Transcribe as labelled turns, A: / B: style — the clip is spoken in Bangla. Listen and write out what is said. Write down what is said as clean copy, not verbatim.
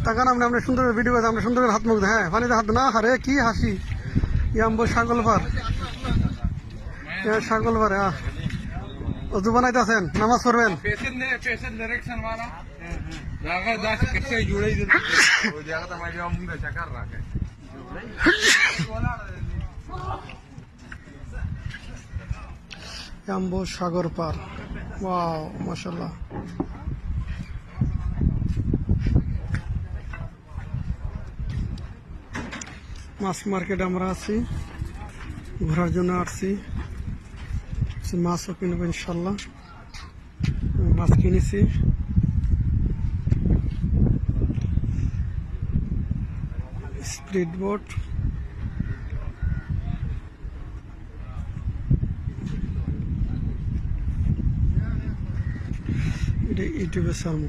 A: তাকান আমরা সুন্দর ভিডিও আছে, আমরা সুন্দর হাত মুখ হ্যাঁ পানিতে হাত না হারে কি হাসি ইয়াম্বো ছাগলপার ছাগলপার অজু বানাইতে আছেন নামাজ পড়বেন ইয়াম্বো সাগর পার ওয়াও মাশাআল্লাহ মাছ মার্কেট আমরা আছি ঘোরার জন্য আসছি মাছও কিনবো ইনশাল্লাহ মাছ কিনেছি স্পিড বোট এটা ইউটিউবে সারমু